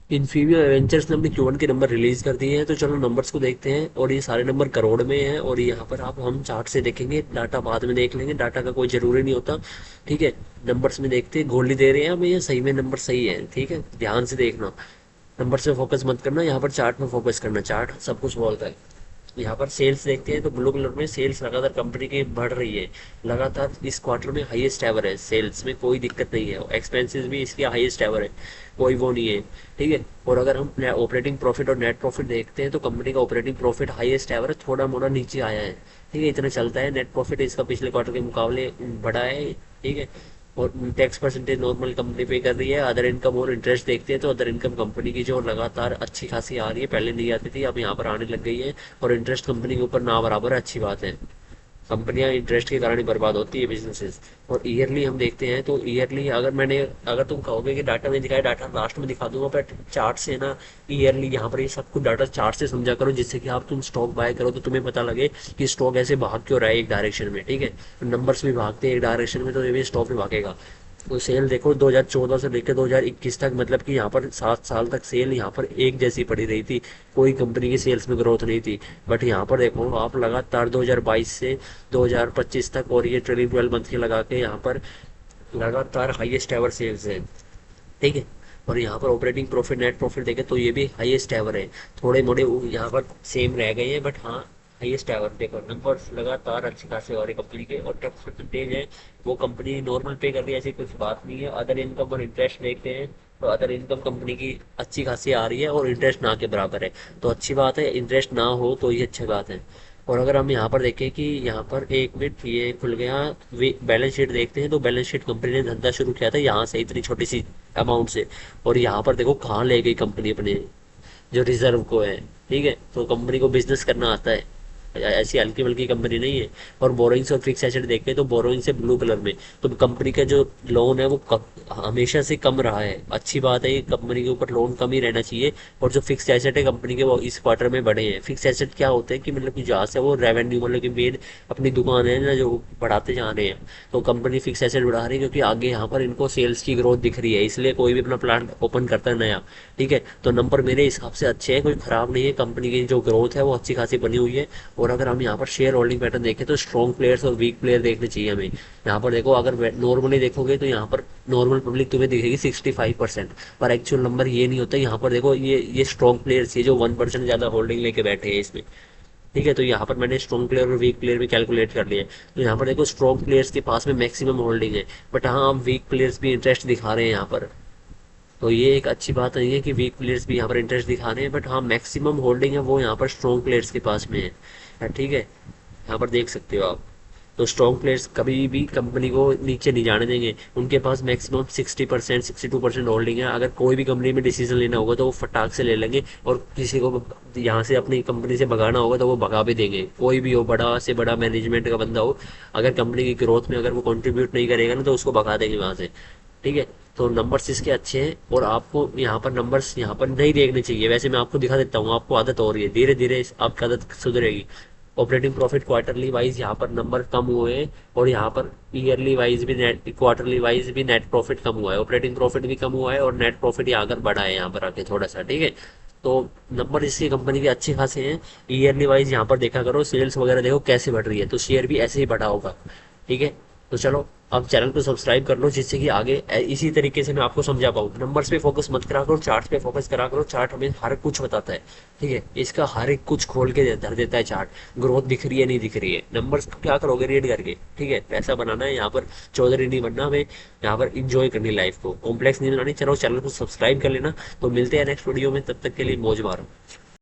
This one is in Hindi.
इन्फीबियम एवेंचर्स ने अपने Q1 के नंबर रिलीज कर दिए हैं, तो चलो नंबर्स को देखते हैं। और ये सारे नंबर करोड़ में हैं, और यहाँ पर आप हम चार्ट से देखेंगे, डाटा बाद में देख लेंगे, डाटा का कोई जरूरी नहीं होता। ठीक है, नंबर्स में देखते हैं गोली दे रहे हैं हमें या सही में नंबर सही है। ठीक है, ध्यान से देखना, नंबर से फोकस मत करना, यहाँ पर चार्ट में फोकस करना, चार्ट सब कुछ बोलता है। यहाँ पर सेल्स देखते हैं तो ब्लू कलर में सेल्स लगातार कंपनी की बढ़ रही है, लगातार इस क्वार्टर में हाईएस्ट एवर है, सेल्स में कोई दिक्कत नहीं है, एक्सपेंसेस भी इसकी हाईएस्ट एवर है, कोई वो नहीं है। ठीक है, और अगर हम ऑपरेटिंग प्रॉफिट और नेट प्रॉफिट देखते हैं तो कंपनी का ऑपरेटिंग प्रॉफिट हाईएस्ट एवर है, थोड़ा मोड़ा नीचे आया है। ठीक है, इतना चलता है। नेट प्रॉफिट इसका पिछले क्वार्टर के मुकाबले बढ़ा है। ठीक है, और टैक्स परसेंटेज नॉर्मल कंपनी पे कर रही है। अदर इनकम और इंटरेस्ट देखते हैं तो अदर इनकम कंपनी की जो लगातार अच्छी खासी आ रही है, पहले नहीं आती थी, अब यहाँ पर आने लग गई है। और इंटरेस्ट कंपनी के ऊपर ना बराबर है, अच्छी बात है। कंपनियां इंटरेस्ट के कारण ही बर्बाद होती है, बिजनेसेस। और ईयरली हम देखते हैं तो ईयरली अगर तुम कहोगे कि डाटा में दिखाए, डाटा लास्ट में दिखा दूंगा, बट चार्ट से ना ईयरली यहाँ पर ये सब कुछ डाटा चार्ट से समझा करो, जिससे कि आप तुम स्टॉक बाय करो तो तुम्हें पता लगे कि स्टॉक ऐसे भाग क्यों रहा है एक डायरेक्शन में। ठीक है, नंबर्स भी भागते हैं एक डायरेक्शन में, तो ये भी स्टॉक भी भागेगा। तो सेल देखो 2014 से लेकर 2021 तक, मतलब कि यहाँ पर 7 साल तक सेल यहाँ पर एक जैसी पड़ी रही थी, कोई कंपनी की सेल्स में ग्रोथ नहीं थी। बट यहाँ पर देखो आप लगातार 2022 से 2025 तक, और ये ट्रेलिंग 12 मंथ के लगा के यहाँ पर लगातार हाईएस्ट एवर सेल्स है। ठीक है, और यहाँ पर ऑपरेटिंग प्रॉफिट नेट प्रॉफिट देखें तो ये भी हाईएस्ट एवर है। थोड़े मोड़े यहाँ पर सेम रह गए हैं, बट हाँ हाईएस्ट एवर देखो, नंबर्स लगातार अच्छे खासे हो रहे कंपनी के। और टैक्स परसेंटेज है वो कंपनी नॉर्मल पे कर रही है, ऐसी कुछ बात नहीं है। अदर इनकम और इंटरेस्ट देखते हैं तो अदर इनकम कंपनी की अच्छी खासी आ रही है, और इंटरेस्ट ना के बराबर है, तो अच्छी बात है। इंटरेस्ट ना हो तो ये अच्छी बात है। और अगर हम यहाँ पर देखें कि यहाँ पर एक मिनट ये खुल गया, बैलेंस शीट देखते हैं तो बैलेंस शीट कंपनी ने धंधा शुरू किया था यहाँ से, इतनी छोटी सी अमाउंट से, और यहाँ पर देखो कहाँ ले गई कंपनी अपने जो रिजर्व को है। ठीक है, तो कंपनी को बिजनेस करना आता है, ऐसी हल्की बल्की कंपनी नहीं है। और बोरोइंग्स और फिक्स एसेट देखें तो बोरोइंग्स है ब्लू कलर में, तो कंपनी का जो लोन है वो हमेशा से कम रहा है, अच्छी बात है, कंपनी के ऊपर लोन कम ही रहना चाहिए। और जो फिक्स एसेट है कंपनी के वो इस क्वार्टर में बढ़े हैं। फिक्स एसेट क्या होते हैं कि मतलब कि जहाँ से वो रेवेन्यू, मतलब कि मेन अपनी दुकान है ना जो बढ़ाते जा रहे हैं, तो कंपनी फिक्स एसेट बढ़ा रही है क्योंकि आगे यहाँ पर इनको सेल्स की ग्रोथ दिख रही है, इसलिए कोई भी अपना प्लांट ओपन करता है नया। ठीक है, तो नंबर मेरे हिसाब से अच्छे हैं, कोई खराब नहीं है, कंपनी की जो ग्रोथ है वो अच्छी खासी बनी हुई है। और अगर हम यहाँ पर शेयर होल्डिंग पैटर्न देखें तो स्ट्रॉन्ग प्लेयर्स और वीक प्लेयर देखने चाहिए हमें। यहाँ पर देखो अगर नॉर्मली देखोगे तो यहाँ पर नॉर्मल पब्लिक तुम्हें दिखेगी 65%, पर एक्चुअल नंबर ये नहीं होता। यहाँ पर देखो ये स्ट्रॉन्ग प्लेयर्स, ये जो 1% ज्यादा होल्डिंग लेके बैठे हैं इसमें। ठीक है, तो यहाँ पर मैंने स्ट्रॉन्ग प्लेयर और वीक प्लेयर भी कैलकुलेट कर लिया है। तो यहाँ पर देखो स्ट्रॉन्ग प्लेयर्स के पास में मैक्सिमम होल्डिंग है, बट हाँ वीक प्लेयर्स भी इंटरेस्ट दिखा रहे हैं यहाँ पर। तो ये एक अच्छी बात नहीं है कि वीक प्लेयर्स भी यहाँ पर इंटरेस्ट दिखा रहे हैं, बट हाँ मैक्सिमम होल्डिंग है वो यहाँ पर स्ट्रॉन्ग प्लेयर्स के पास में है। ठीक है, यहाँ पर देख सकते हो आप। तो स्ट्रॉन्ग प्लेयर्स कभी भी कंपनी को नीचे नहीं जाने देंगे, उनके पास मैक्सिमम 60% 62% होल्डिंग है। अगर कोई भी कंपनी में डिसीजन लेना होगा तो वो फटाक से ले लेंगे, और किसी को यहाँ से अपनी कंपनी से भगाना होगा तो वो भगा भी देंगे, कोई भी हो, बड़ा से बड़ा मैनेजमेंट का बंदा हो, अगर कंपनी की ग्रोथ में अगर वो कंट्रीब्यूट नहीं करेगा ना तो उसको भगा देंगे वहाँ से। ठीक है, तो नंबर्स इसके अच्छे हैं, और आपको यहाँ पर नंबर्स यहाँ पर नहीं देखने चाहिए। वैसे मैं आपको दिखा देता हूँ, आपको आदत हो रही है, धीरे धीरे आपकी आदत सुधरेगी। ऑपरेटिंग प्रॉफिट क्वार्टरली वाइज यहाँ पर नंबर कम हुए हैं, और यहाँ पर ईयरली वाइज भी नेट, क्वार्टरली वाइज भी नेट प्रॉफिट कम हुआ है, ऑपरेटिंग प्रॉफिट भी कम हुआ है, और नेट प्रॉफिट यहाँ आकर बढ़ा है यहाँ पर आके थोड़ा सा। ठीक है, तो नंबर इसकी कंपनी के अच्छे खासे हैं। ईयरली वाइज यहाँ पर देखा करो, सेल्स वगैरह देखो कैसे बढ़ रही है, तो शेयर भी ऐसे ही बढ़ा होगा। ठीक है, तो चलो अब चैनल को सब्सक्राइब कर लो, जिससे कि आगे इसी तरीके से मैं आपको समझा पाऊँ। नंबर्स पे फोकस मत करा करो, चार्ट पे फोकस करा करो, चार्ट हमें हर कुछ बताता है। ठीक है, इसका हर एक कुछ खोल के धर देता है चार्ट, ग्रोथ दिख रही है नहीं दिख रही है, नंबर्स क्या करोगे रीड करके। ठीक है, पैसा बनाना है यहाँ पर, चौधरी नहीं बनना हमें, यहाँ पर इंजॉय करनी लाइफ को, कॉम्प्लेक्स नहीं बनानी। चलो चैनल को सब्सक्राइब कर लेना, तो मिलते हैं नेक्स्ट वीडियो में, तब तक के लिए मौज मारो।